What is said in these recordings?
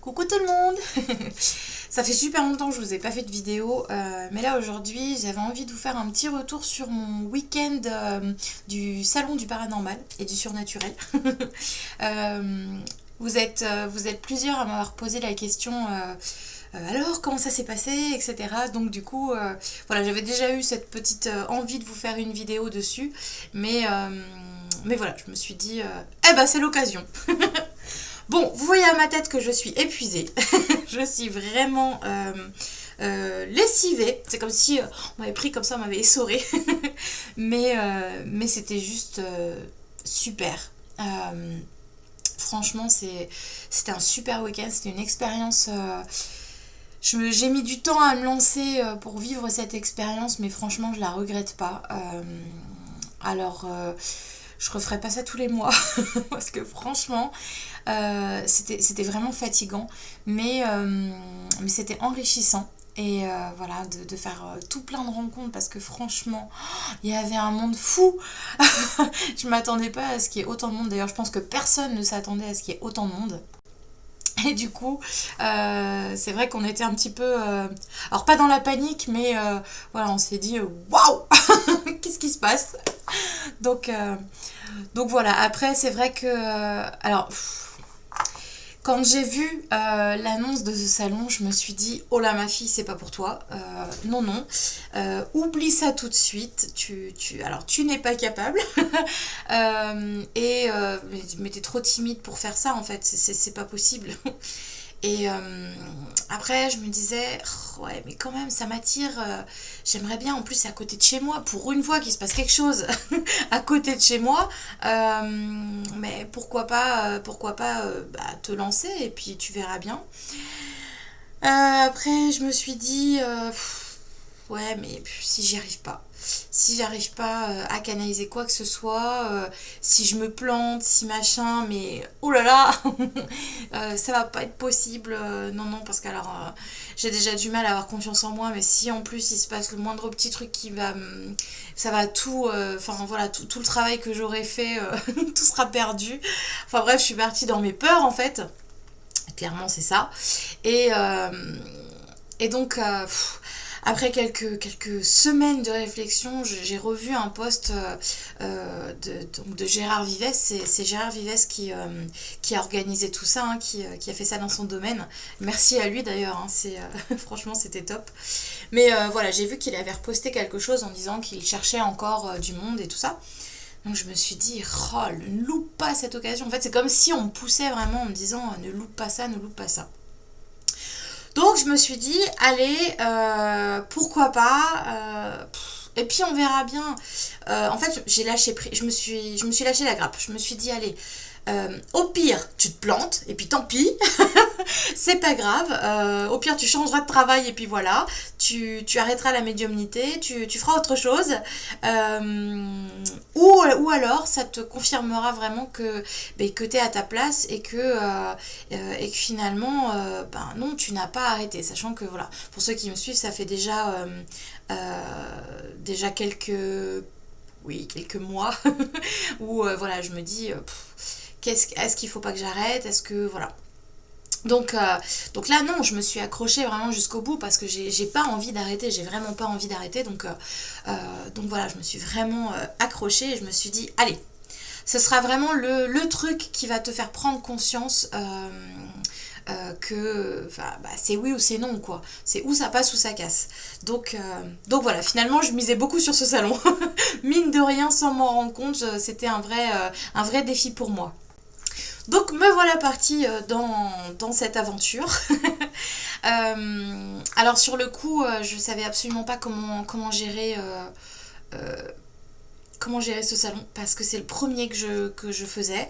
Coucou tout le monde. Ça fait super longtemps que je vous ai pas fait de vidéo, mais là aujourd'hui j'avais envie de vous faire un petit retour sur mon week-end du salon du paranormal et du surnaturel. Vous êtes plusieurs à m'avoir posé la question alors comment ça s'est passé, etc. Donc du coup, voilà, j'avais déjà eu cette petite envie de vous faire une vidéo dessus, mais voilà, je me suis dit, eh ben c'est l'occasion. Bon, vous voyez à ma tête que je suis épuisée. Je suis vraiment lessivée. C'est comme si on m'avait pris comme ça, on m'avait essorée. mais c'était juste super. Franchement, c'était un super week-end. C'était une expérience. J'ai mis du temps à me lancer pour vivre cette expérience, mais franchement, je la regrette pas. Alors, je referai pas ça tous les mois parce que franchement, c'était vraiment fatigant, mais c'était enrichissant. Et voilà, de faire tout plein de rencontres parce que franchement, il y avait un monde fou. Je m'attendais pas à ce qu'il y ait autant de monde. D'ailleurs, je pense que personne ne s'attendait à ce qu'il y ait autant de monde. Et du coup, c'est vrai qu'on était un petit peu... alors pas dans la panique, mais voilà, on s'est dit, waouh, qu'est-ce qui se passe? Donc, euh, donc voilà, après c'est vrai que... alors, quand j'ai vu l'annonce de ce salon, je me suis dit, oh là ma fille, c'est pas pour toi. Non, non. Oublie ça tout de suite. Alors, tu n'es pas capable. Mais t'es trop timide pour faire ça, en fait. C'est pas possible. Et après, je me disais, oh, ouais, mais quand même, ça m'attire. J'aimerais bien, en plus, c'est à côté de chez moi. Pour une fois qu'il se passe quelque chose à côté de chez moi. Mais pourquoi pas bah, te lancer et puis tu verras bien. Après, je me suis dit, ouais, mais si j'y arrive pas. Si j'arrive pas à canaliser quoi que ce soit, si je me plante, si machin, mais oh là là, ça va pas être possible. Non, non, parce que alors j'ai déjà du mal à avoir confiance en moi, mais si en plus il se passe le moindre petit truc qui va. Ça va tout. Enfin voilà, tout le travail que j'aurais fait, tout sera perdu. Enfin bref, je suis partie dans mes peurs en fait. Clairement, c'est ça. Et, euh, et donc. Après quelques semaines de réflexion, j'ai revu un post donc de Gérard Vives. C'est Gérard Vives qui a organisé tout ça, hein, qui a fait ça dans son domaine. Merci à lui d'ailleurs, hein, franchement c'était top. Mais voilà, j'ai vu qu'il avait reposté quelque chose en disant qu'il cherchait encore du monde et tout ça. Donc je me suis dit, oh, ne loupe pas cette occasion. En fait, c'est comme si on me poussait vraiment en me disant, ne loupe pas ça, ne loupe pas ça. Donc je me suis dit, allez, pourquoi pas, et puis on verra bien. En fait, j'ai lâché prise, je me suis lâché la grappe. Je me suis dit, allez, au pire, tu te plantes, et puis tant pis, c'est pas grave. Au pire, tu changeras de travail, et puis voilà, tu arrêteras la médiumnité, tu feras autre chose. Ou alors, ça te confirmera vraiment que tu es à ta place et que finalement, ben non, tu n'as pas arrêté. Sachant que, voilà, pour ceux qui me suivent, ça fait déjà quelques mois où voilà, je me dis est-ce qu'il faut pas que j'arrête, est-ce que voilà. Donc là non, je me suis accrochée vraiment jusqu'au bout parce que j'ai pas envie d'arrêter, j'ai vraiment pas envie d'arrêter, donc voilà, je me suis vraiment accrochée et je me suis dit allez, ce sera vraiment le truc qui va te faire prendre conscience que bah, c'est oui ou c'est non, quoi. C'est ou ça passe ou ça casse. Donc voilà, finalement je misais beaucoup sur ce salon. Mine de rien, sans m'en rendre compte, c'était un vrai défi pour moi. Donc me voilà partie dans cette aventure. Alors sur le coup, je savais absolument pas euh, comment gérer ce salon parce que c'est le premier que je faisais.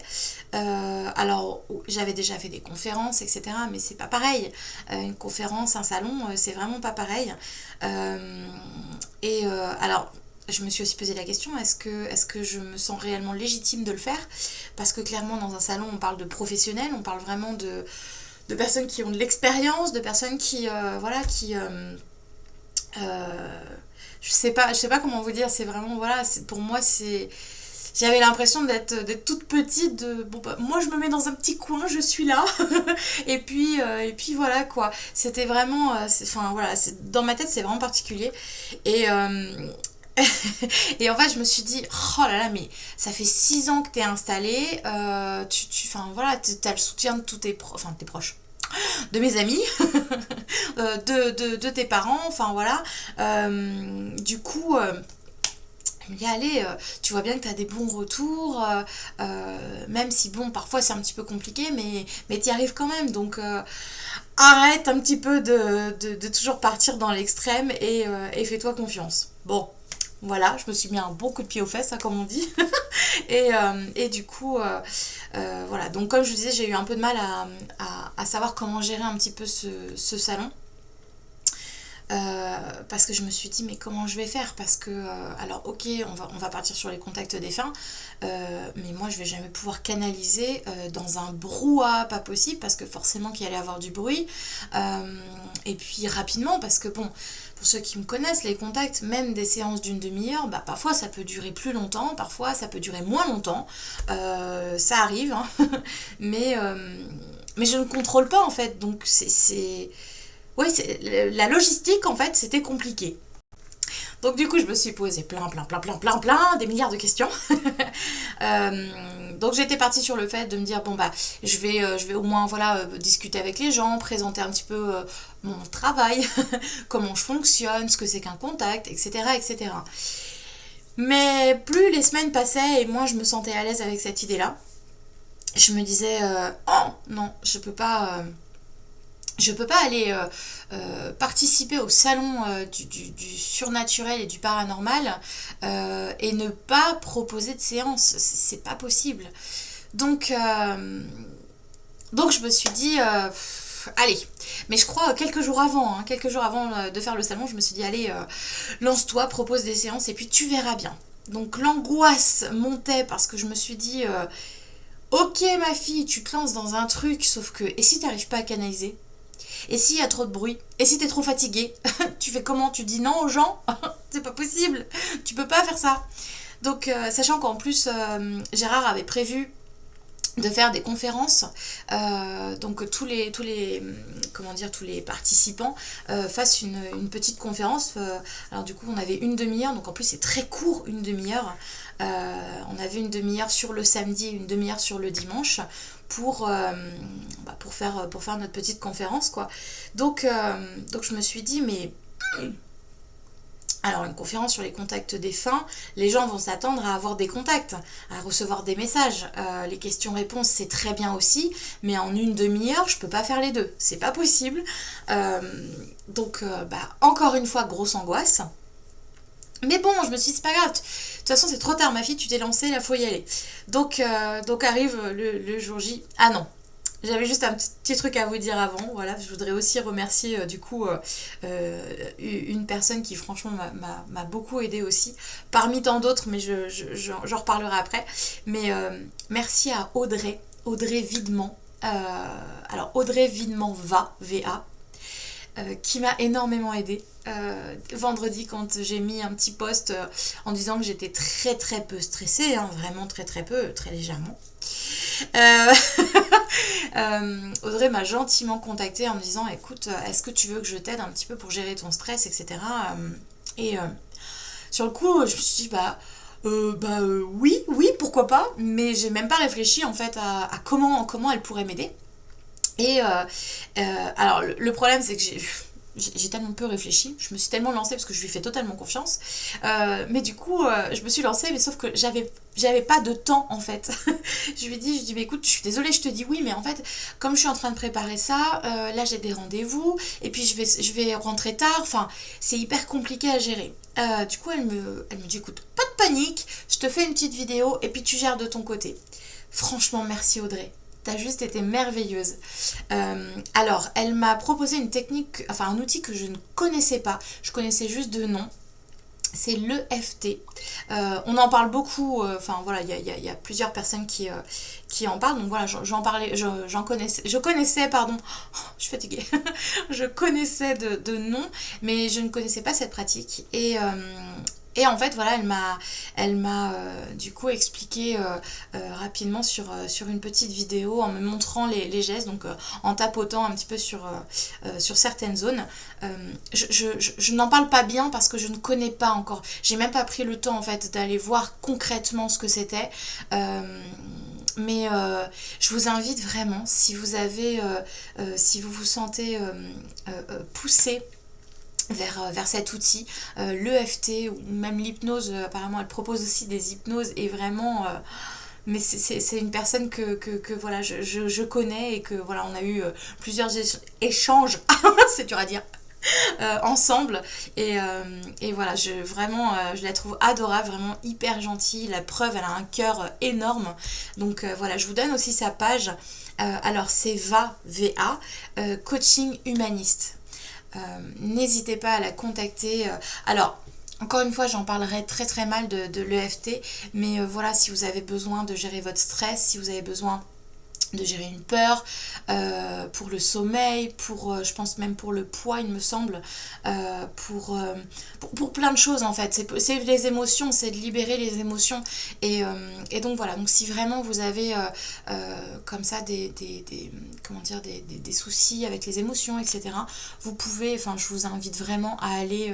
Alors j'avais déjà fait des conférences, etc. Mais c'est pas pareil. Une conférence, un salon, c'est vraiment pas pareil. Alors je me suis aussi posé la question, est-ce que je me sens réellement légitime de le faire? Parce que clairement dans un salon on parle de professionnels, on parle vraiment de personnes qui ont de l'expérience, de personnes qui voilà qui je sais pas comment vous dire, c'est vraiment voilà, pour moi J'avais l'impression d'être toute petite, bon bah, moi je me mets dans un petit coin, je suis là. Et puis voilà quoi. C'était vraiment, enfin voilà, dans ma tête c'est vraiment particulier. Et, et en fait je me suis dit, oh là là, mais ça fait 6 ans que t'es installée, enfin voilà, t'as le soutien de tous enfin de tes proches, de mes amis, de tes parents, enfin voilà. Du coup, je me dis, allez, tu vois bien que tu as des bons retours, même si, bon, parfois c'est un petit peu compliqué, mais tu y arrives quand même. Donc, arrête un petit peu de toujours partir dans l'extrême et fais-toi confiance. Bon, voilà, je me suis mis un bon coup de pied aux fesses, hein, comme on dit. Et du coup, voilà. Donc, comme je vous disais, j'ai eu un peu de mal à savoir comment gérer un petit peu ce salon. Parce que je me suis dit, mais comment je vais faire? Parce que, alors ok, on va partir sur les contacts défunts, mais moi je vais jamais pouvoir canaliser dans un brouhaha pas possible, parce que forcément qu'il allait avoir du bruit, et puis rapidement, parce que bon, pour ceux qui me connaissent, les contacts, même des séances d'une demi-heure, bah, parfois ça peut durer plus longtemps, parfois ça peut durer moins longtemps, ça arrive, hein. mais je ne contrôle pas en fait, donc oui, la logistique, en fait, c'était compliqué. Donc du coup, je me suis posé plein, des milliards de questions. Donc j'étais partie sur le fait de me dire, bon bah, je vais au moins, voilà, discuter avec les gens, présenter un petit peu mon travail, comment je fonctionne, ce que c'est qu'un contact, etc., etc. Mais plus les semaines passaient et moins je me sentais à l'aise avec cette idée-là, je me disais, oh non, je peux pas aller participer au salon du surnaturel et du paranormal et ne pas proposer de séance. C'est pas possible. Donc, donc je me suis dit, allez. Mais je crois quelques jours avant de faire le salon, je me suis dit, allez, lance-toi, propose des séances et puis tu verras bien. Donc l'angoisse montait parce que je me suis dit, ok ma fille, tu te lances dans un truc, sauf que, et si t'arrives pas à canaliser? Et s'il y a trop de bruit? Et si t'es trop fatigué? Tu fais comment? Tu dis non aux gens? C'est pas possible. Tu peux pas faire ça. Donc, sachant qu'en plus, Gérard avait prévu de faire des conférences, donc comment dire, tous les participants fassent une petite conférence. Alors du coup, on avait une demi-heure, donc en plus c'est très court, une demi-heure. On avait une demi-heure sur le samedi et une demi-heure sur le dimanche pour faire notre petite conférence, quoi. Donc je me suis dit, mais alors une conférence sur les contacts défunts, les gens vont s'attendre à avoir des contacts, à recevoir des messages. Les questions-réponses, c'est très bien aussi, mais en une demi-heure, je peux pas faire les deux. C'est pas possible. Donc, encore une fois, grosse angoisse. Mais bon, je me suis dit, c'est pas grave. De toute façon, c'est trop tard, ma fille, tu t'es lancée, là, faut y aller. Donc arrive le jour J. Ah non, j'avais juste un petit truc à vous dire avant. Voilà, je voudrais aussi remercier une personne qui franchement m'a beaucoup aidée aussi. Parmi tant d'autres, mais j'en reparlerai après. Mais merci à Audrey Videment. Alors Audrey Videment VA, qui m'a énormément aidée. Vendredi, quand j'ai mis un petit post en disant que j'étais très très peu stressée, hein, vraiment très très peu, très légèrement. Audrey m'a gentiment contactée en me disant, écoute, est-ce que tu veux que je t'aide un petit peu pour gérer ton stress, etc. Et sur le coup, je me suis dit, oui, pourquoi pas, mais j'ai même pas réfléchi en fait à comment elle pourrait m'aider. Et alors le problème, c'est que j'ai tellement peu réfléchi, je me suis tellement lancée parce que je lui fais totalement confiance, mais du coup je me suis lancée, mais sauf que j'avais pas de temps en fait. Je lui ai dit, mais écoute, je suis désolée, je te dis oui, mais en fait comme je suis en train de préparer ça, là j'ai des rendez-vous et puis je vais rentrer tard, enfin c'est hyper compliqué à gérer. Du coup elle me dit, écoute, pas de panique, je te fais une petite vidéo et puis tu gères de ton côté. Franchement, merci Audrey. T'as juste été merveilleuse. Alors, elle m'a proposé une technique, enfin un outil que je ne connaissais pas. Je connaissais juste de nom. C'est l'EFT. On en parle beaucoup. Enfin voilà, il y a plusieurs personnes qui en parlent. Donc voilà, je connaissais, pardon. Oh, je suis fatiguée. Je connaissais de nom, mais je ne connaissais pas cette pratique. Et en fait, voilà, elle m'a du coup expliqué rapidement sur une petite vidéo en me montrant les gestes, donc en tapotant un petit peu sur certaines zones. Je n'en parle pas bien parce que je ne connais pas encore. J'ai même pas pris le temps en fait d'aller voir concrètement ce que c'était. Mais je vous invite vraiment, si vous avez, si vous vous sentez poussé vers cet outil, l'EFT ou même l'hypnose, apparemment elle propose aussi des hypnoses et vraiment mais c'est une personne que voilà je connais et que voilà on a eu plusieurs échanges c'est dur à dire ensemble et voilà vraiment je la trouve adorable, vraiment hyper gentille, la preuve elle a un cœur énorme donc voilà je vous donne aussi sa page. Alors c'est VA coaching humaniste. N'hésitez pas à la contacter. Alors, encore une fois, j'en parlerai très très mal de l'EFT, mais voilà, si vous avez besoin de gérer votre stress, si vous avez besoin de gérer une peur, pour le sommeil, je pense même pour le poids, il me semble, pour plein de choses en fait. C'est les émotions, c'est de libérer les émotions. Et donc voilà, donc si vraiment vous avez comme ça comment dire, des soucis avec les émotions, etc., vous pouvez, enfin je vous invite vraiment à aller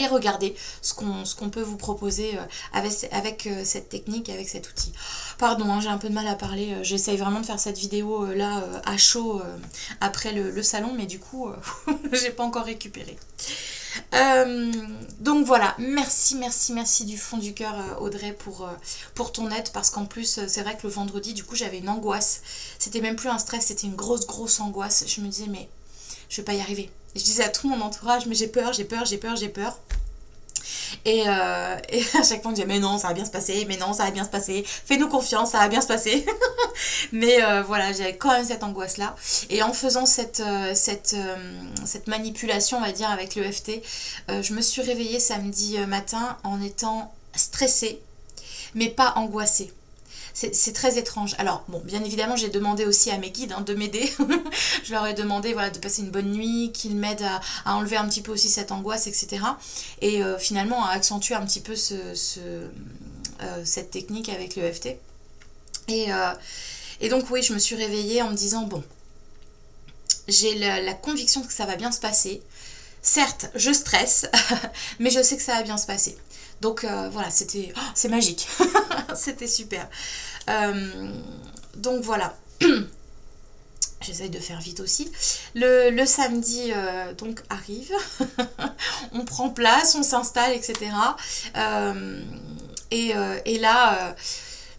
regarder ce qu'on peut vous proposer avec cette technique, avec cet outil. Pardon, hein, j'ai un peu de mal à parler, j'essaye vraiment de faire cette vidéo là à chaud après le salon, mais du coup j'ai pas encore récupéré. Donc voilà, merci du fond du cœur Audrey pour ton aide, parce qu'en plus c'est vrai que le vendredi du coup j'avais une angoisse, c'était même plus un stress, c'était une grosse angoisse, je me disais mais je vais pas y arriver. Je disais à tout mon entourage mais j'ai peur. Et à chaque fois on disait mais non ça va bien se passer, mais non ça va bien se passer, fais-nous confiance, ça va bien se passer. Mais voilà, j'avais quand même cette angoisse là. Et en faisant cette manipulation on va dire avec l'EFT, je me suis réveillée samedi matin en étant stressée mais pas angoissée. C'est très étrange. Alors, bon, bien évidemment, j'ai demandé aussi à mes guides de m'aider. Je leur ai demandé voilà, de passer une bonne nuit, qu'ils m'aident à enlever un petit peu aussi cette angoisse, etc. Et finalement, à accentuer un petit peu cette technique avec le FT. Et donc, oui, je me suis réveillée en me disant, bon, j'ai la conviction que ça va bien se passer. Certes, je stresse, mais je sais que ça va bien se passer. Donc voilà, c'est magique. C'était super. Donc voilà. J'essaye de faire vite aussi. Le samedi donc arrive. On prend place, on s'installe, etc. Et là,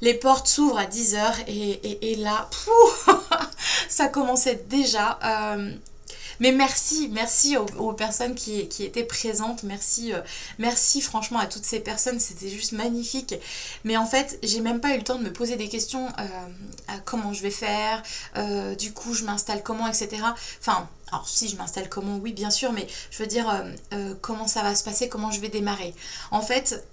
les portes s'ouvrent à 10h et là, ça commençait déjà. Mais merci aux personnes qui étaient présentes, merci franchement à toutes ces personnes, c'était juste magnifique. Mais en fait, j'ai même pas eu le temps de me poser des questions à comment je vais faire, du coup je m'installe comment, etc. Enfin, alors si je m'installe comment, oui bien sûr, mais je veux dire comment ça va se passer, comment je vais démarrer. En fait,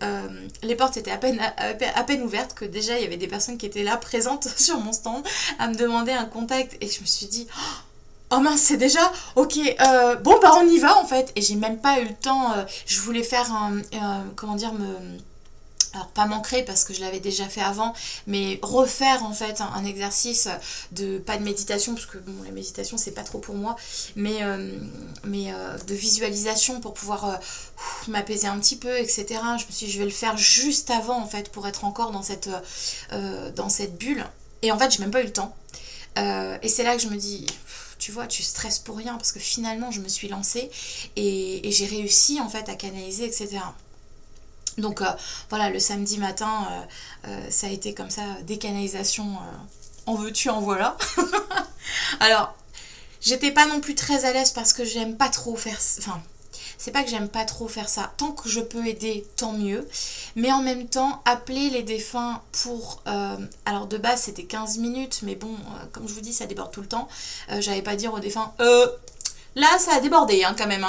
les portes étaient à peine ouvertes que déjà il y avait des personnes qui étaient là présentes sur mon stand à me demander un contact et je me suis dit... Oh mince, c'est déjà ok, bon bah on y va en fait. Et j'ai même pas eu le temps, je voulais faire comment dire, alors pas m'ancrer parce que je l'avais déjà fait avant, mais refaire en fait un exercice pas de méditation, parce que bon la méditation c'est pas trop pour moi, mais de visualisation pour pouvoir m'apaiser un petit peu, etc. Je me suis dit je vais le faire juste avant en fait pour être encore dans cette bulle. Et en fait j'ai même pas eu le temps. Et c'est là que je me dis... Tu vois, tu stresses pour rien parce que finalement je me suis lancée et j'ai réussi en fait à canaliser, etc. Donc voilà, le samedi matin, ça a été comme ça, des canalisations, en veux-tu, en voilà. Alors, j'étais pas non plus très à l'aise parce que j'aime pas trop faire... Enfin, c'est pas que j'aime pas trop faire ça. Tant que je peux aider, tant mieux. Mais en même temps, appeler les défunts pour... alors de base, c'était 15 minutes. Mais bon, comme je vous dis, ça déborde tout le temps. J'allais pas dire aux défunts... Là, ça a débordé quand même.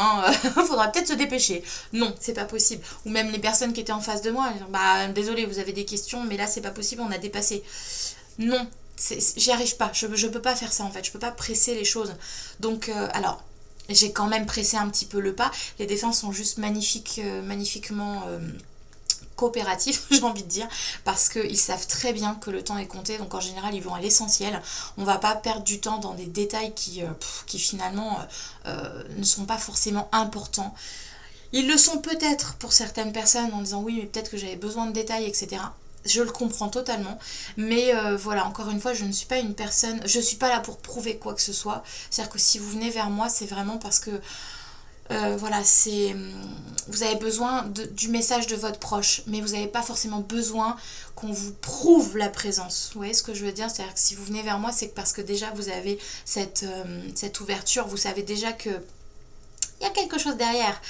Faudra peut-être se dépêcher. Non, c'est pas possible. Ou même les personnes qui étaient en face de moi, elles disent, bah désolé, vous avez des questions, mais là c'est pas possible, on a dépassé. Non, j'y arrive pas. Je peux pas faire ça en fait. Je peux pas presser les choses. Donc, alors, j'ai quand même pressé un petit peu le pas. Les défunts sont juste magnifiques, magnifiquement coopératifs, j'ai envie de dire, parce qu'ils savent très bien que le temps est compté, donc en général ils vont à l'essentiel. On va pas perdre du temps dans des détails qui finalement ne sont pas forcément importants. Ils le sont peut-être pour certaines personnes en disant oui mais peut-être que j'avais besoin de détails, etc. Je le comprends totalement, mais voilà, encore une fois, je ne suis pas une personne, je suis pas là pour prouver quoi que ce soit. C'est-à-dire que si vous venez vers moi, c'est vraiment parce que voilà, vous avez besoin du message de votre proche, mais vous n'avez pas forcément besoin qu'on vous prouve la présence. Vous voyez ce que je veux dire? C'est-à-dire que si vous venez vers moi, c'est parce que déjà vous avez cette ouverture, vous savez déjà que il y a quelque chose derrière,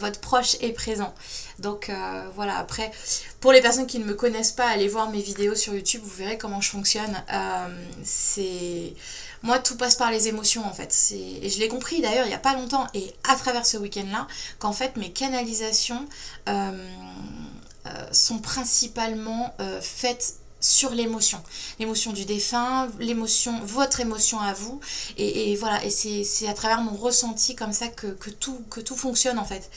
votre proche est présent. Donc voilà, après, pour les personnes qui ne me connaissent pas, allez voir mes vidéos sur YouTube, vous verrez comment je fonctionne. Moi, tout passe par les émotions en fait. Et je l'ai compris d'ailleurs il n'y a pas longtemps et à travers ce week-end-là, qu'en fait mes canalisations sont principalement faites sur l'émotion. L'émotion du défunt, votre émotion à vous. Et voilà, et c'est à travers mon ressenti comme ça que tout fonctionne en fait.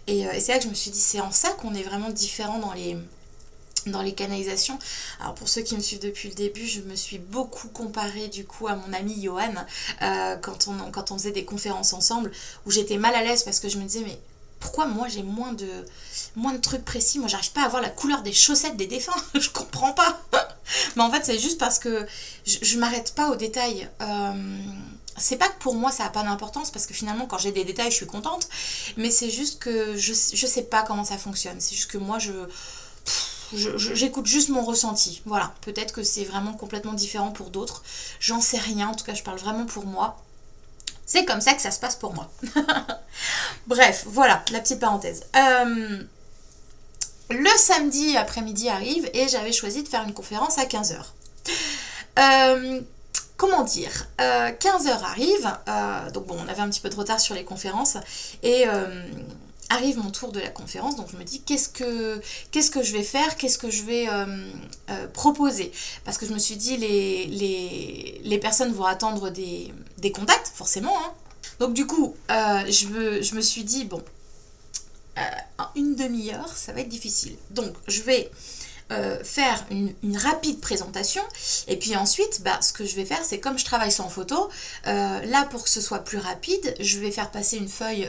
Et c'est là que je me suis dit, c'est en ça qu'on est vraiment différent dans les canalisations. Alors pour ceux qui me suivent depuis le début, je me suis beaucoup comparée du coup à mon ami Johan quand on faisait des conférences ensemble, où j'étais mal à l'aise parce que je me disais mais pourquoi moi j'ai moins de trucs précis, moi j'arrive pas à voir la couleur des chaussettes des défunts, je comprends pas. Mais en fait c'est juste parce que je m'arrête pas aux détails. C'est pas que pour moi ça a pas d'importance parce que finalement quand j'ai des détails je suis contente, mais c'est juste que je sais pas comment ça fonctionne, c'est juste que moi j'écoute juste mon ressenti. Voilà, peut-être que c'est vraiment complètement différent pour d'autres, j'en sais rien, en tout cas je parle vraiment pour moi. C'est comme ça que ça se passe pour moi. Bref, voilà, la petite parenthèse. Le samedi après-midi arrive et j'avais choisi de faire une conférence à 15h. Comment dire, 15h arrive, donc bon, on avait un petit peu de retard sur les conférences, et arrive mon tour de la conférence, donc je me dis qu'est-ce que je vais faire, qu'est-ce que je vais proposer, parce que je me suis dit les personnes vont attendre des contacts, forcément, hein. Donc du coup, je me suis dit, bon, une demi-heure, ça va être difficile, donc je vais faire une rapide présentation et puis ensuite ce que je vais faire c'est comme je travaille sans photo, là pour que ce soit plus rapide je vais faire passer une feuille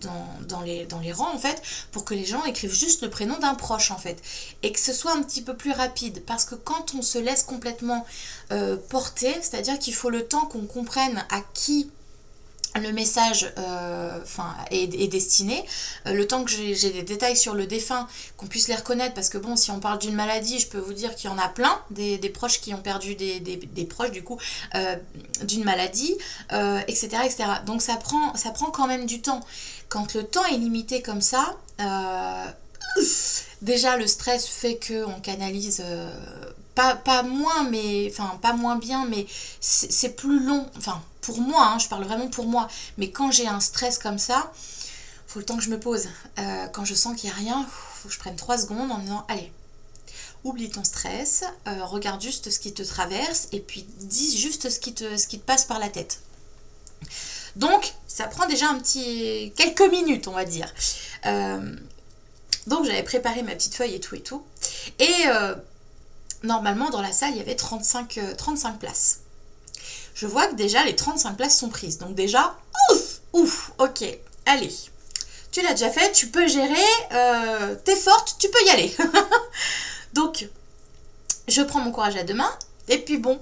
dans les rangs en fait pour que les gens écrivent juste le prénom d'un proche en fait et que ce soit un petit peu plus rapide parce que quand on se laisse complètement porter, c'est à dire qu'il faut le temps qu'on comprenne à qui le message est destiné, le temps que j'ai des détails sur le défunt, qu'on puisse les reconnaître, parce que bon, si on parle d'une maladie, je peux vous dire qu'il y en a plein, des proches qui ont perdu des proches du coup, d'une maladie, etc., etc. Donc ça prend quand même du temps. Quand le temps est limité comme ça, déjà le stress fait qu'on canalise... pas moins, mais enfin pas moins bien, mais c'est plus long. Enfin, pour moi, hein, je parle vraiment pour moi. Mais quand j'ai un stress comme ça, faut le temps que je me pose. Quand je sens qu'il n'y a rien, faut que je prenne 3 secondes en me disant allez, oublie ton stress, regarde juste ce qui te traverse et puis dis juste ce qui te passe par la tête. Donc, ça prend déjà quelques minutes, on va dire. Donc, j'avais préparé ma petite feuille et tout. Et normalement, dans la salle, il y avait 35 places. Je vois que déjà, les 35 places sont prises. Donc déjà, ouf, ok, allez. Tu l'as déjà fait, tu peux gérer, t'es forte, tu peux y aller. Donc, je prends mon courage à deux mains, et puis bon,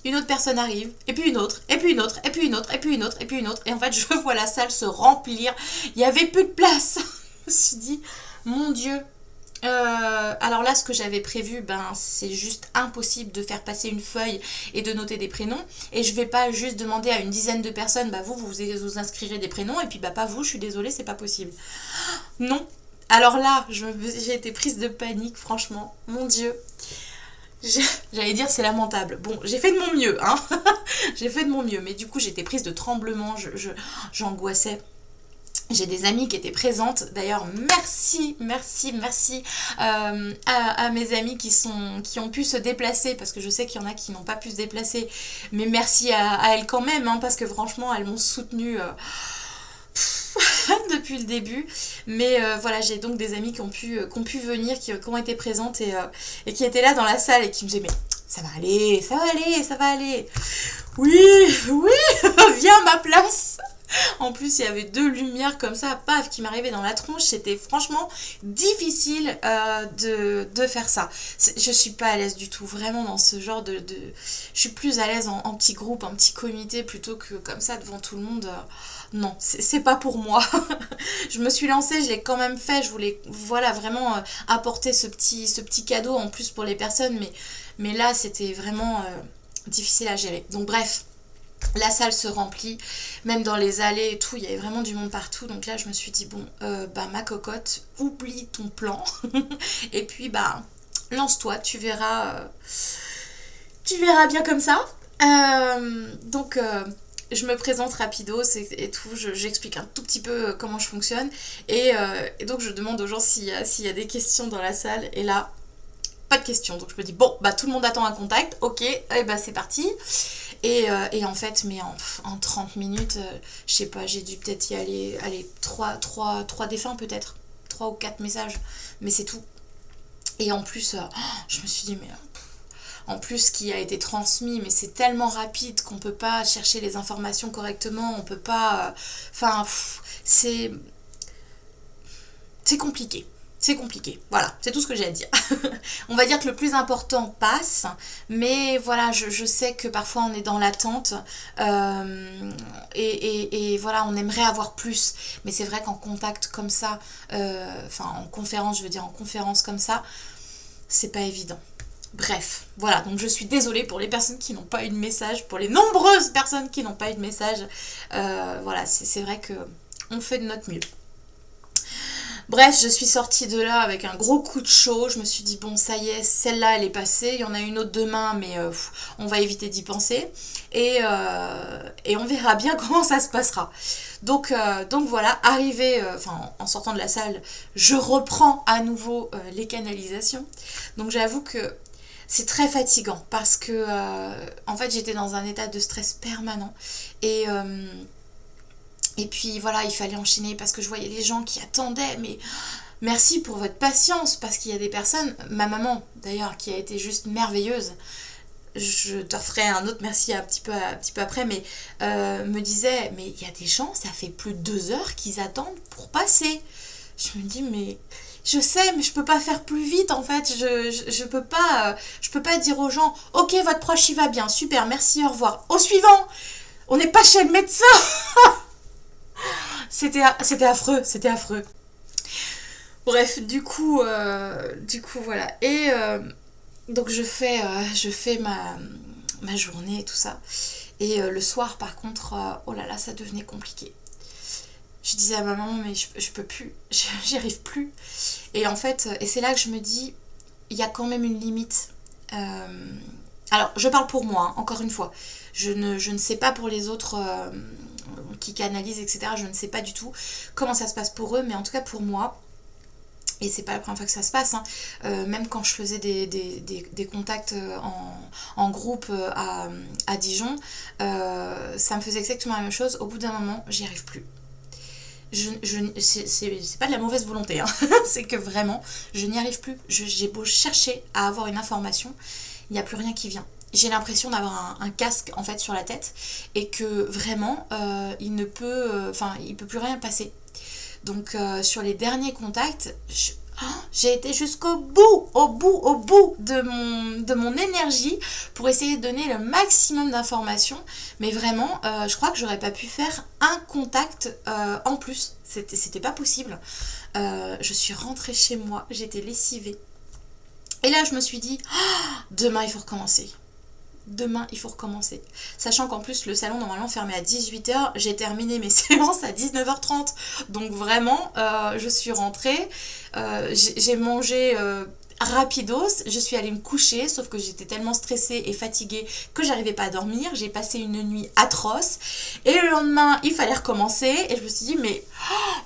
une autre personne arrive, et puis une autre, et puis une autre, et puis une autre, et puis une autre, et puis une autre. Et en fait, je vois la salle se remplir. Il n'y avait plus de place. Je me suis dit, mon Dieu. Alors là, ce que j'avais prévu, c'est juste impossible de faire passer une feuille et de noter des prénoms. Et je vais pas juste demander à une dizaine de personnes, vous inscrirez des prénoms, et puis pas vous, je suis désolée, c'est pas possible. Non. Alors là, j'ai été prise de panique, franchement. Mon Dieu. J'allais dire c'est lamentable. Bon, j'ai fait de mon mieux, hein. J'ai fait de mon mieux, mais du coup j'étais prise de tremblement, j'angoissais. J'ai des amies qui étaient présentes. D'ailleurs, merci à mes amies qui ont pu se déplacer, parce que je sais qu'il y en a qui n'ont pas pu se déplacer. Mais merci à elles quand même, hein, parce que franchement, elles m'ont soutenue fan depuis le début. Mais voilà, j'ai donc des amis qui ont pu venir, qui ont été présentes et qui étaient là dans la salle et qui me disaient, mais ça va aller, ça va aller, ça va aller. Oui, oui, viens à ma place. En plus, il y avait deux lumières comme ça, paf, qui m'arrivaient dans la tronche. C'était franchement difficile de faire ça. Je suis pas à l'aise du tout, vraiment, dans ce genre de... Je suis plus à l'aise en petit groupe, en petit comité, plutôt que comme ça, devant tout le monde. Non, c'est pas pour moi. Je me suis lancée, je l'ai quand même fait. Je voulais, voilà, vraiment apporter ce petit cadeau en plus pour les personnes. Mais là, c'était vraiment difficile à gérer. Donc bref. La salle se remplit, même dans les allées et tout, il y avait vraiment du monde partout. Donc là, je me suis dit, bon, ma cocotte, oublie ton plan. Et puis, lance-toi, tu verras bien comme ça. Donc, je me présente rapidos et tout, j'explique un tout petit peu comment je fonctionne. Et donc, je demande aux gens s'il y a des questions dans la salle. Et là, pas de questions. Donc, je me dis, bon, tout le monde attend un contact. Ok, et c'est parti. Et en fait, mais en 30 minutes, je sais pas, j'ai dû peut-être y aller 3 défunts peut-être, 3 ou 4 messages, mais c'est tout. Et en plus, je me suis dit, mais en plus, ce qui a été transmis, mais c'est tellement rapide qu'on peut pas chercher les informations correctement, on peut pas... c'est compliqué. C'est compliqué, voilà, c'est tout ce que j'ai à dire. On va dire que le plus important passe, mais voilà, je sais que parfois on est dans l'attente et voilà, on aimerait avoir plus. Mais c'est vrai qu'en contact comme ça, en conférence, je veux dire en conférence comme ça, c'est pas évident. Bref, voilà, donc je suis désolée pour les personnes qui n'ont pas eu de message, pour les nombreuses personnes qui n'ont pas eu de message. Voilà, c'est vrai que on fait de notre mieux. Bref, je suis sortie de là avec un gros coup de chaud. Je me suis dit, bon, ça y est, celle-là, elle est passée. Il y en a une autre demain, mais on va éviter d'y penser. Et on verra bien comment ça se passera. Donc voilà, en sortant de la salle, je reprends à nouveau les canalisations. Donc j'avoue que c'est très fatigant parce que, en fait, j'étais dans un état de stress permanent. Et puis voilà, il fallait enchaîner parce que je voyais les gens qui attendaient, mais merci pour votre patience parce qu'il y a des personnes, ma maman d'ailleurs qui a été juste merveilleuse, je te referai un autre merci un petit peu après, mais me disait, mais il y a des gens, ça fait plus de 2 heures qu'ils attendent pour passer. Je me dis, mais je sais, mais je peux pas faire plus vite en fait, je peux pas dire aux gens, ok, votre proche il va bien, super, merci, au revoir, au suivant, on n'est pas chez le médecin. C'était affreux. Bref, du coup, voilà. Et donc je fais ma journée et tout ça. Et le soir, par contre, oh là là, ça devenait compliqué. Je disais à ma maman, mais je peux plus, j'y arrive plus. Et en fait, et c'est là que je me dis, il y a quand même une limite. Alors, je parle pour moi, hein, encore une fois. Je ne sais pas pour les autres qui canalisent, etc. Je ne sais pas du tout comment ça se passe pour eux, mais en tout cas pour moi, et c'est pas la première fois que ça se passe, hein, même quand je faisais des contacts en groupe à Dijon, ça me faisait exactement la même chose. Au bout d'un moment, j'y arrive plus. C'est pas de la mauvaise volonté, hein. C'est que vraiment, je n'y arrive plus. J'ai beau chercher à avoir une information, il n'y a plus rien qui vient. J'ai l'impression d'avoir un casque en fait sur la tête et que vraiment il peut plus rien passer. Donc sur les derniers contacts, j'ai été jusqu'au bout, au bout de mon énergie pour essayer de donner le maximum d'informations. Mais vraiment, je crois que j'aurais pas pu faire un contact en plus. C'était pas possible. Je suis rentrée chez moi, j'étais lessivée. Et là, je me suis dit, demain, il faut recommencer. Sachant qu'en plus, le salon, normalement, fermait à 18h. J'ai terminé mes séances à 19h30. Donc, vraiment, je suis rentrée. J'ai mangé rapidos. Je suis allée me coucher. Sauf que j'étais tellement stressée et fatiguée que j'arrivais pas à dormir. J'ai passé une nuit atroce. Et le lendemain, il fallait recommencer. Et je me suis dit, mais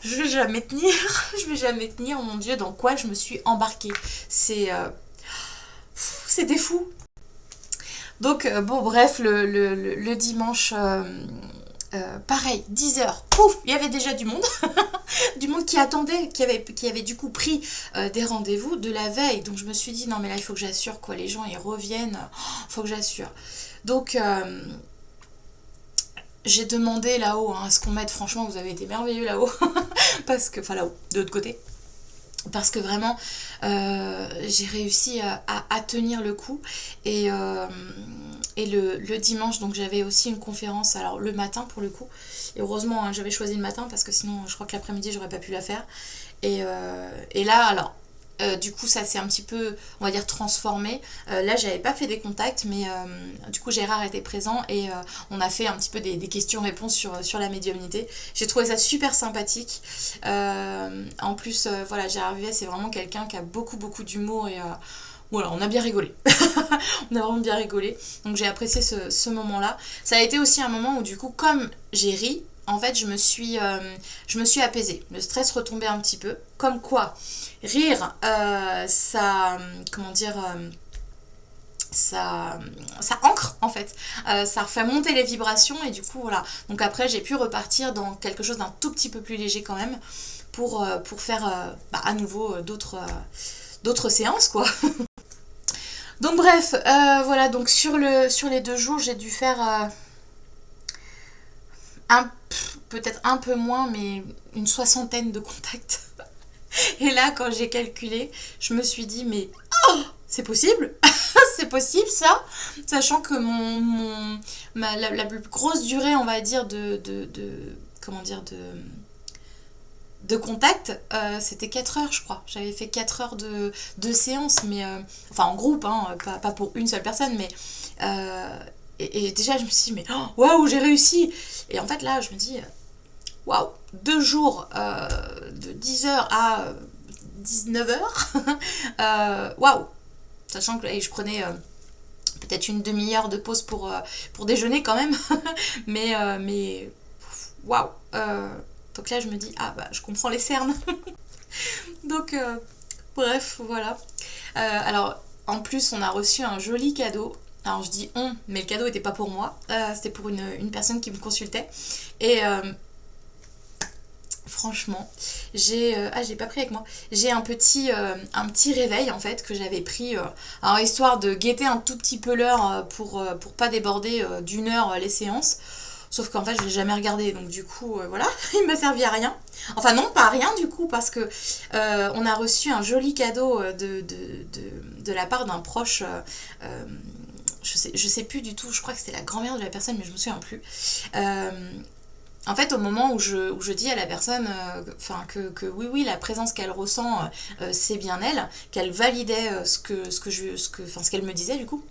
je vais jamais tenir. Mon Dieu, dans quoi je me suis embarquée. C'était fou. Donc, bref, le dimanche, pareil, 10h, pouf, il y avait déjà du monde. du monde qui attendait, qui avait du coup pris des rendez-vous de la veille. Donc je me suis dit, non mais là il faut que j'assure quoi, les gens ils reviennent, faut que j'assure. Donc j'ai demandé là-haut à ce qu'on m'aide, franchement vous avez été merveilleux là-haut, parce que, enfin là-haut, de l'autre côté. Parce que vraiment, j'ai réussi à tenir le coup. Et le dimanche, donc j'avais aussi une conférence, alors le matin pour le coup. Et heureusement, hein, j'avais choisi le matin parce que sinon, je crois que l'après-midi, j'aurais pas pu la faire. Et là, alors, du coup, ça s'est un petit peu, on va dire, transformé. Là, j'avais pas fait des contacts, mais du coup, Gérard était présent et on a fait un petit peu des questions-réponses sur la médiumnité. J'ai trouvé ça super sympathique. En plus, voilà, Gérard Vivet, c'est vraiment quelqu'un qui a beaucoup, beaucoup d'humour et voilà, on a bien rigolé. On a vraiment bien rigolé. Donc, j'ai apprécié ce moment-là. Ça a été aussi un moment où, du coup, comme j'ai ri, en fait, je me suis apaisée. Le stress retombait un petit peu. Comme quoi, rire, ça, comment dire, ça ancre en fait, ça fait monter les vibrations et du coup voilà. Donc après j'ai pu repartir dans quelque chose d'un tout petit peu plus léger quand même pour faire à nouveau d'autres séances quoi. Donc bref, voilà, donc sur les 2 jours j'ai dû faire peut-être un peu moins mais une 60aine de contacts. Et là quand j'ai calculé, je me suis dit mais c'est possible. C'est possible ça, sachant que la plus grosse durée on va dire comment dire de contact, c'était 4 heures je crois. J'avais fait 4 heures de séance, mais enfin en groupe, hein, pas pour une seule personne, mais et déjà je me suis dit mais waouh j'ai réussi. Et en fait là je me dis waouh, 2 jours de 10 heures à 19 heures, waouh. Sachant que je prenais peut-être une demi-heure de pause pour déjeuner quand même. mais waouh. Donc là, je me dis, ah bah, je comprends les cernes. Donc, bref, voilà. Alors, en plus, on a reçu un joli cadeau. Alors, je dis on, mais le cadeau n'était pas pour moi. C'était pour une personne qui me consultait. Et franchement, j'ai pas pris avec moi. J'ai un petit réveil en fait que j'avais pris alors histoire de guetter un tout petit peu l'heure pour pas déborder d'1 heure les séances. Sauf qu'en fait, je l'ai jamais regardé, donc du coup, voilà, il m'a servi à rien. Enfin non, pas à rien du coup, parce que on a reçu un joli cadeau de la part d'un proche. Je sais plus du tout, je crois que c'était la grand-mère de la personne, mais je me souviens plus. En fait, au moment où je dis à la personne que oui, la présence qu'elle ressent, c'est bien elle, qu'elle validait ce qu'elle me disait du coup,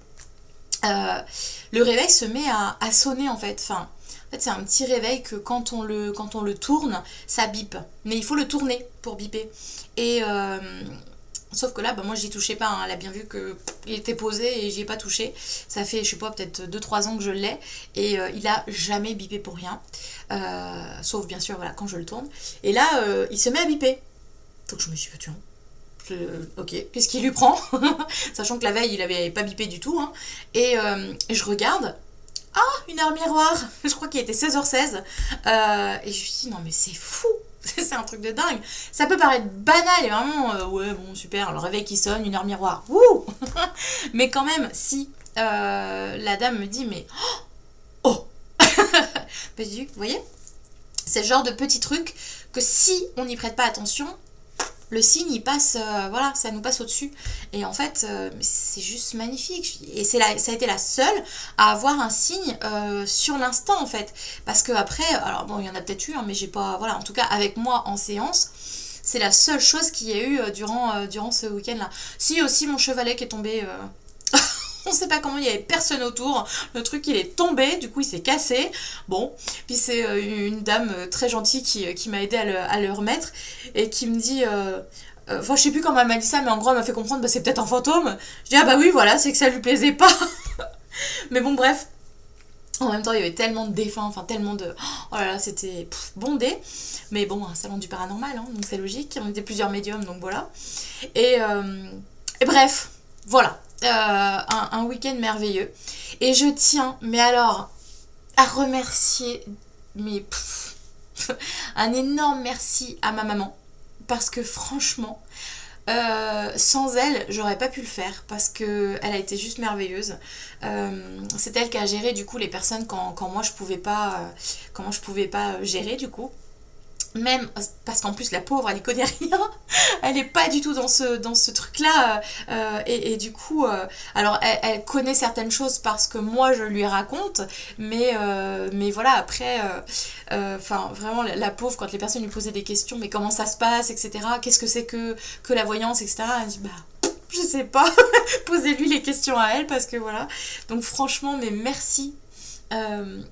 le réveil se met à sonner en fait. En fait, c'est un petit réveil que quand on le tourne, ça bip. Mais il faut le tourner pour biper. Et sauf que là, moi j'y touchais pas, hein. Elle a bien vu qu'il était posé et j'y ai pas touché. Ça fait, je sais pas, peut-être 2-3 ans que je l'ai. Et il a jamais bipé pour rien. Sauf bien sûr, voilà, quand je le tourne. Et là, il se met à biper. Donc je me suis dit, tiens, ok, qu'est-ce qui lui prend? Sachant que la veille, il avait pas bipé du tout. Hein. Et je regarde. Ah, une heure miroir. Je crois qu'il était 16h16. Et je me suis dit, non mais c'est fou. C'est un truc de dingue. Ça peut paraître banal et vraiment, ouais, bon, super, le réveil qui sonne, 1 heure miroir. Wouh. Mais quand même, si la dame me dit, mais... Oh. Vous voyez, c'est le genre de petit truc que si on n'y prête pas attention, le signe il passe, voilà, ça nous passe au-dessus. Et en fait, c'est juste magnifique. Et ça a été la seule à avoir un signe sur l'instant en fait. Parce que après, alors bon, il y en a peut-être eu, hein, mais j'ai pas, voilà, en tout cas avec moi en séance, c'est la seule chose qu'il y a eu durant ce week-end-là. Si aussi mon chevalet qui est tombé. On sait pas comment, il y avait personne autour. Le truc, il est tombé, du coup, il s'est cassé. Bon, puis c'est une dame très gentille qui m'a aidé à le remettre et qui me dit... Enfin, je sais plus comment elle m'a dit ça, mais en gros, elle m'a fait comprendre que c'est peut-être un fantôme. Je dis, ah bah oui, voilà, c'est que ça lui plaisait pas. Mais bon, bref. En même temps, il y avait tellement de défunts, enfin tellement de... Oh là là, c'était bondé. Mais bon, un salon du paranormal, hein, donc c'est logique. On était plusieurs médiums, donc voilà. Et bref, voilà. Un week-end merveilleux. Et je tiens, mais alors, à remercier Un énorme merci à ma maman parce que franchement, sans elle, j'aurais pas pu le faire parce que elle a été juste merveilleuse. C'est elle qui a géré du coup les personnes quand moi je pouvais pas gérer du coup. Même parce qu'en plus la pauvre elle y connaît rien, elle est pas du tout dans ce truc là et du coup alors elle connaît certaines choses parce que moi je lui raconte mais voilà après enfin vraiment la pauvre quand les personnes lui posaient des questions mais comment ça se passe etc qu'est-ce que c'est que la voyance etc elle dit bah je sais pas posez-lui les questions à elle parce que voilà donc franchement mais merci euh,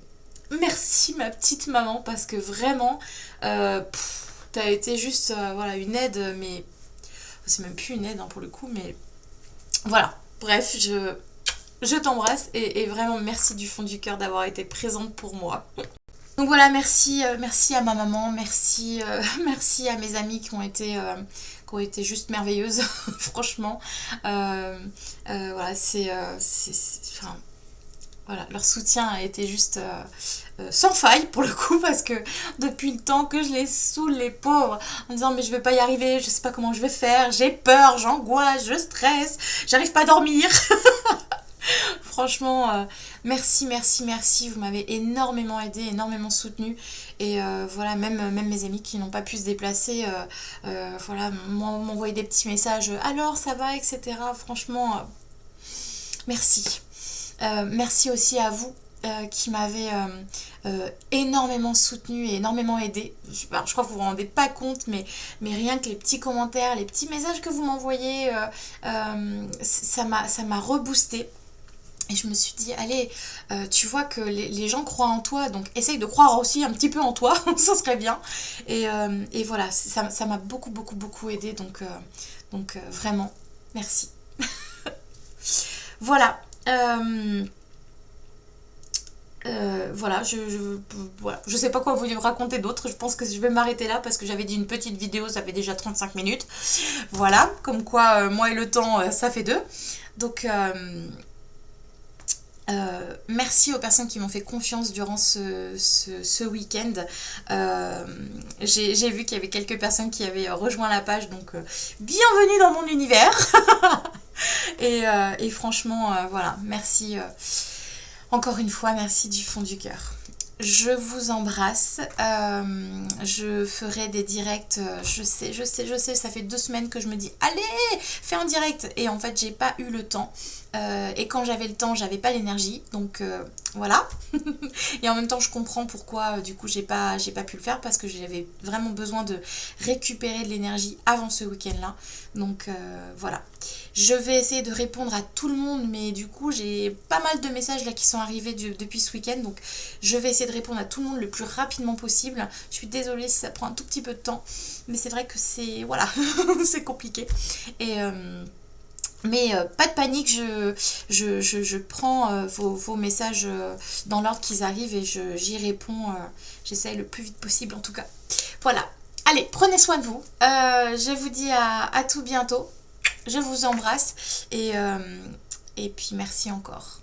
merci ma petite maman parce que vraiment t'as été juste voilà une aide mais c'est même plus une aide hein, pour le coup mais voilà bref je t'embrasse et vraiment merci du fond du cœur d'avoir été présente pour moi. Donc voilà merci merci à ma maman merci merci à mes amis qui ont été juste merveilleuses franchement voilà enfin, voilà, leur soutien a été juste sans faille pour le coup parce que depuis le temps que je les saoule les pauvres en disant mais je vais pas y arriver, je sais pas comment je vais faire, j'ai peur, j'angoisse, je stresse, j'arrive pas à dormir. Franchement, merci, merci, merci, vous m'avez énormément aidé, énormément soutenu et voilà, même mes amis qui n'ont pas pu se déplacer, voilà, m'envoyer des petits messages, alors ça va, etc. Franchement, merci. Merci aussi à vous qui m'avez énormément soutenu et énormément aidé. Je crois que vous vous rendez pas compte, mais rien que les petits commentaires, les petits messages que vous m'envoyez, ça m'a reboosté. Et je me suis dit, allez, tu vois que les gens croient en toi, donc essaye de croire aussi un petit peu en toi, ça serait bien. Et voilà, ça m'a beaucoup, beaucoup, beaucoup aidé, donc vraiment, merci. Voilà. Voilà, voilà, je sais pas quoi vous raconter d'autre. Je pense que je vais m'arrêter là parce que j'avais dit une petite vidéo, ça fait déjà 35 minutes. Voilà, comme quoi moi et le temps, ça fait deux. Donc, merci aux personnes qui m'ont fait confiance durant ce week-end. J'ai vu qu'il y avait quelques personnes qui avaient rejoint la page, donc bienvenue dans mon univers. Et franchement, voilà, merci. Encore une fois, merci du fond du cœur. Je vous embrasse. Je ferai des directs. Je sais, ça fait 2 semaines que je me dis allez, fais un direct. Et en fait, j'ai pas eu le temps. Et quand j'avais le temps, j'avais pas l'énergie. Donc voilà. Et en même temps, je comprends pourquoi du coup j'ai pas pu le faire parce que j'avais vraiment besoin de récupérer de l'énergie avant ce week-end-là. Donc voilà. Je vais essayer de répondre à tout le monde, mais du coup j'ai pas mal de messages là qui sont arrivés depuis ce week-end, donc je vais essayer de répondre à tout le monde le plus rapidement possible. Je suis désolée si ça prend un tout petit peu de temps, mais c'est vrai que c'est voilà, c'est compliqué. Et mais pas de panique, je prends vos messages dans l'ordre qu'ils arrivent et j'y réponds. J'essaye le plus vite possible en tout cas. Voilà. Allez, prenez soin de vous. Je vous dis à tout bientôt. Je vous embrasse et puis merci encore.